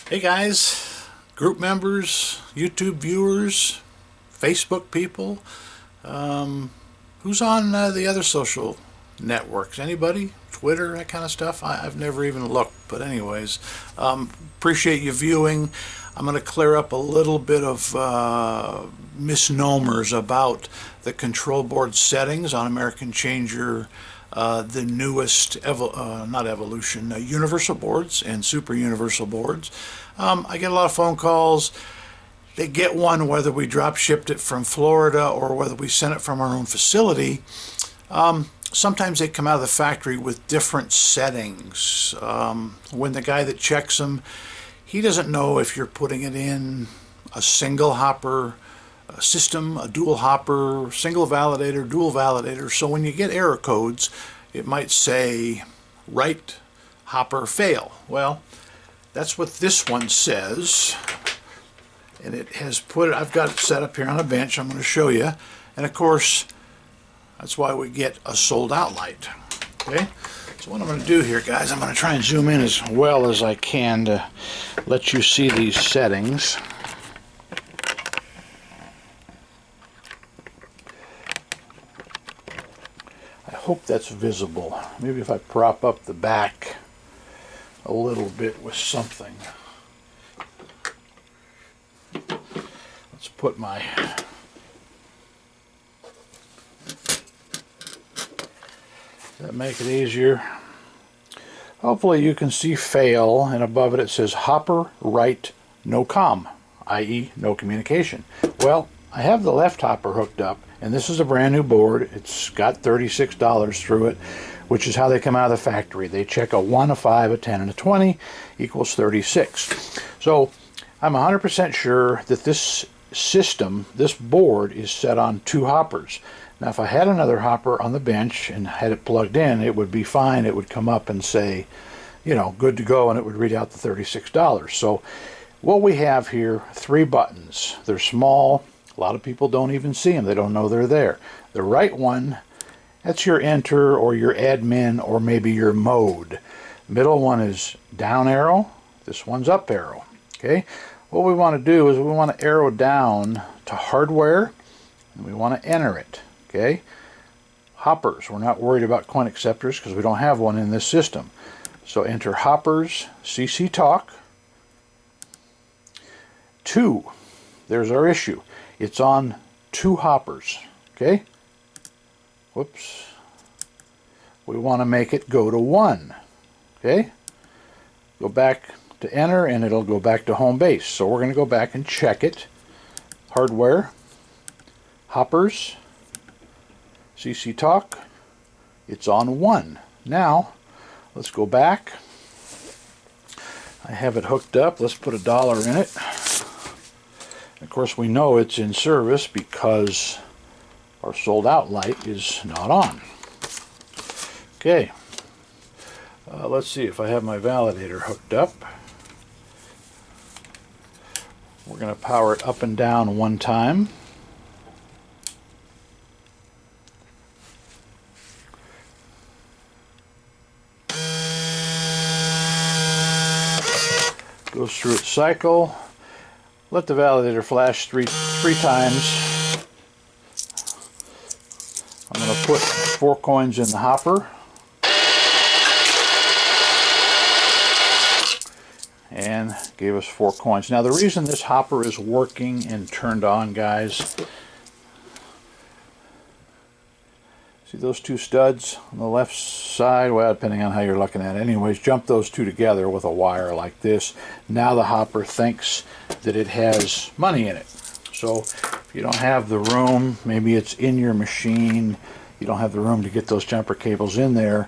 Hey guys, group members, YouTube viewers, Facebook people, who's on the other social networks? Anybody? Twitter, that kind of stuff? I've never even looked, but anyways, appreciate you viewing. I'm going to clear up a little bit of misnomers about the control board settings on American Changer, the newest, universal boards and super universal boards. I get a lot of phone calls. They get one whether we drop shipped it from Florida or whether we sent it from our own facility. Sometimes they come out of the factory with different settings. When the guy that checks them, he doesn't know if you're putting it in a single hopper system, a dual hopper, single validator, dual validator. So when you get error codes, it might say right hopper fail. Well, that's what this one says. And it has put it, I've got it set up here on a bench. I'm going to show you. And of course, that's why we get a sold out light. Okay? So what I'm going to do here, guys, I'm going to try and zoom in as well as I can to let you see these settings. I hope that's visible. Maybe if I prop up the back a little bit with something. Let's put my that make it easier. Hopefully you can see fail, and above it it says hopper right no comm, i.e. no communication. Well, I have the left hopper hooked up, and this is a brand new board. It's got $36 through it, which is how they come out of the factory. They check a 1, a 5, a 10, and a 20 equals 36. So I'm 100% sure that this system, this board, is set on 2 hoppers. Now if I had another hopper on the bench and had it plugged in, it would be fine. It would come up and say, you know, good to go, and it would read out the $36. So what we have here, 3 buttons. They're small. A lot of people don't even see them. They don't know they're there. The right one, that's your enter or your admin or maybe your mode. Middle one is down arrow. This one's up arrow. Okay. What we want to do is we want to arrow down to hardware, and we want to enter it. Okay. Hoppers. We're not worried about coin acceptors because we don't have one in this system. So enter hoppers, CC talk. 2. There's our issue. It's on 2 hoppers. Okay. Whoops. We want to make it go to 1. Okay. Go back to enter and it'll go back to home base. So we're going to go back and check it. Hardware, hoppers, CC talk. It's on 1. Now let's go back. I have it hooked up. Let's put $1 in it. Of course, we know it's in service because our sold out light is not on. Okay, let's see if I have my validator hooked up. We're going to power it up and down 1 time. Goes through its cycle. Let the validator flash three times. I'm going to put 4 coins in the hopper. And gave us 4 coins. Now the reason this hopper is working and turned on, guys, see those 2 studs on the left side? Well, depending on how you're looking at it. Anyways, jump those 2 together with a wire like this. Now the hopper thinks that it has money in it. So if you don't have the room, maybe it's in your machine, you don't have the room to get those jumper cables in there,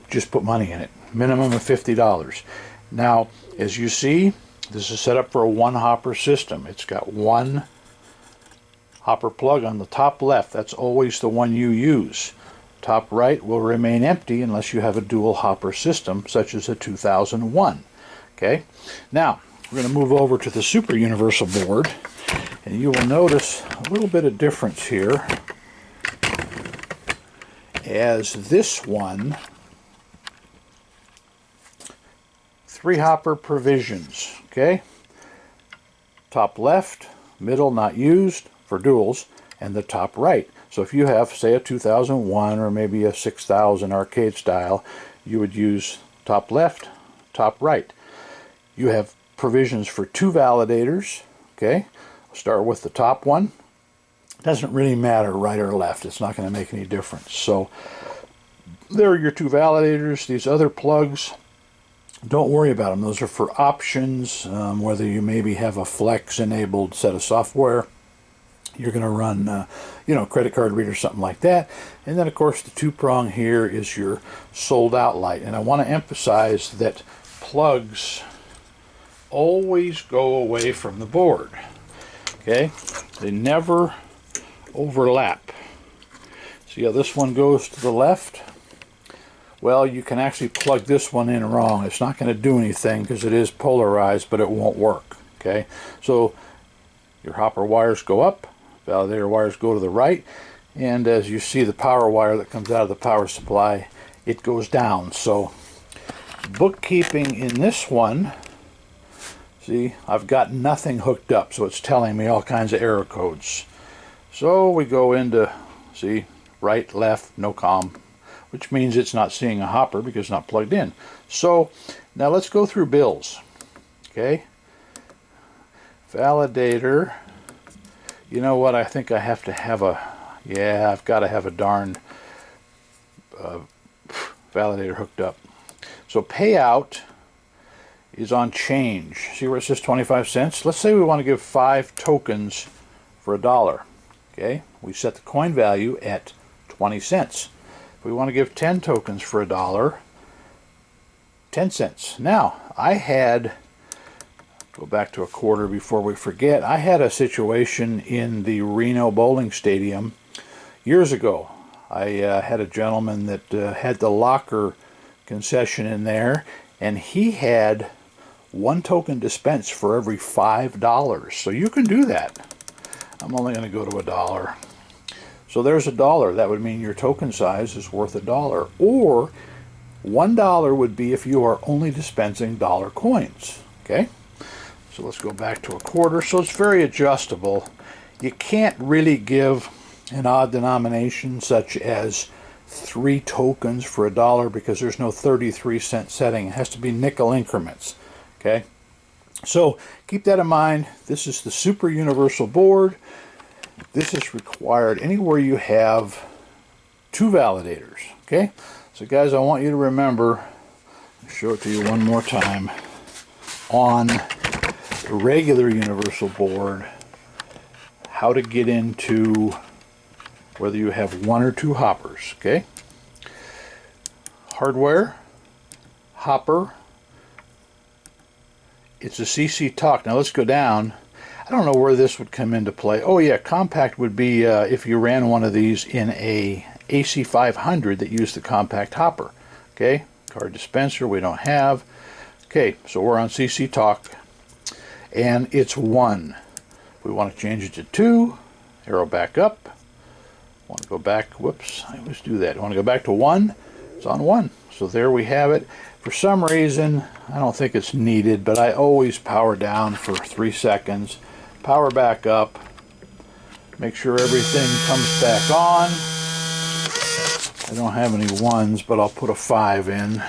just put money in it. Minimum of $50. Now, as you see, this is set up for a 1 hopper system. It's got 1 hopper plug on the top left. That's always the one you use. Top right will remain empty unless you have a dual hopper system, such as a 2001. Okay, now we're going to move over to the super universal board, and you will notice a little bit of difference here, as this one 3 hopper provisions, okay? Top left, middle not used for duals, and the top right. So if you have, say, a 2001 or maybe a 6000 arcade style, you would use top left, top right. You have provisions for 2 validators, okay? I'll start with the top one. Doesn't really matter right or left. It's not going to make any difference. So there are your 2 validators. These other plugs, don't worry about them. Those are for options, whether you maybe have a Flex enabled set of software. You're going to run, you know, credit card reader, something like that. And then, of course, the 2-prong here is your sold out light. And I want to emphasize that plugs always go away from the board. Okay? They never overlap. See how this one goes to the left? Well, you can actually plug this one in wrong. It's not going to do anything because it is polarized, but it won't work. Okay? So your hopper wires go up. Validator wires go to the right, and as you see the power wire that comes out of the power supply, it goes down. So bookkeeping in this one, see, I've got nothing hooked up, so it's telling me all kinds of error codes. So we go into, see, right, left, no comm, which means it's not seeing a hopper because it's not plugged in. So now let's go through bills. Okay, validator. You know what, I think I have to have a, yeah, I've got to have a darn validator hooked up. So payout is on change. See where it says 25 cents? Let's say we want to give 5 tokens for $1. Okay, we set the coin value at 20 cents. If we want to give 10 tokens for $1, 10 cents. Now, I had, go back to a quarter before we forget, I had a situation in the Reno Bowling Stadium years ago. I had a gentleman that had the locker concession in there, and he had 1 token dispense for every $5. So you can do that. I'm only going to go to $1. So there's $1. That would mean your token size is worth $1. Or $1 would be if you are only dispensing dollar coins. Okay? So let's go back to a quarter. So it's very adjustable. You can't really give an odd denomination such as 3 tokens for $1 because there's no 33-cent setting. It has to be nickel increments. Okay? So keep that in mind. This is the super universal board. This is required anywhere you have 2 validators. Okay? So guys, I want you to remember, I'll show it to you one more time, on the regular universal board, how to get into whether you have 1 or 2 hoppers. Okay? Hardware, hopper, it's a CC talk. Now let's go down. I don't know where this would come into play. Oh yeah, compact would be if you ran one of these in a AC500 that used the compact hopper. Okay, card dispenser we don't have. Okay, so we're on CC talk, and it's 1. We want to change it to 2. Arrow back up. Want to go back? Whoops, I always do that. I want to go back to 1. It's on 1. So there we have it. For some reason, I don't think it's needed, but I always power down for 3 seconds. Power back up. Make sure everything comes back on. I don't have any 1s, but I'll put a 5 in.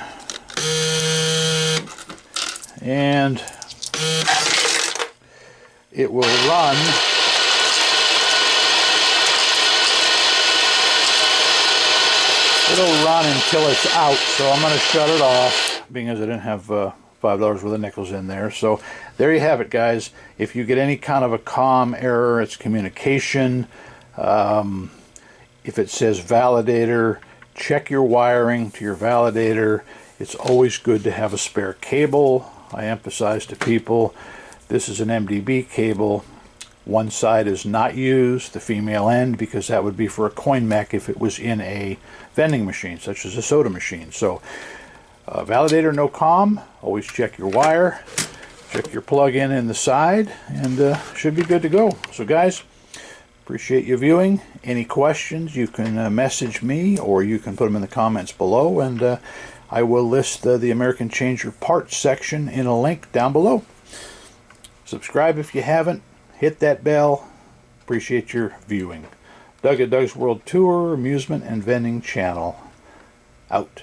And it will run. It'll run until it's out, so I'm going to shut it off, being as I didn't have $5 worth of nickels in there. So there you have it, guys. If you get any kind of a COM error, it's communication. If it says validator, check your wiring to your validator. It's always good to have a spare cable. I emphasize to people, this is an MDB cable. One side is not used, the female end, because that would be for a coin mech if it was in a vending machine, such as a soda machine. So, validator, no COM. Always check your wire, check your plug-in the side, and should be good to go. So, guys, appreciate you viewing. Any questions, you can message me, or you can put them in the comments below, and I will list the American Changer parts section in a link down below. Subscribe if you haven't. Hit that bell. Appreciate your viewing. Doug at Doug's World Tour, Amusement and Vending Channel. Out.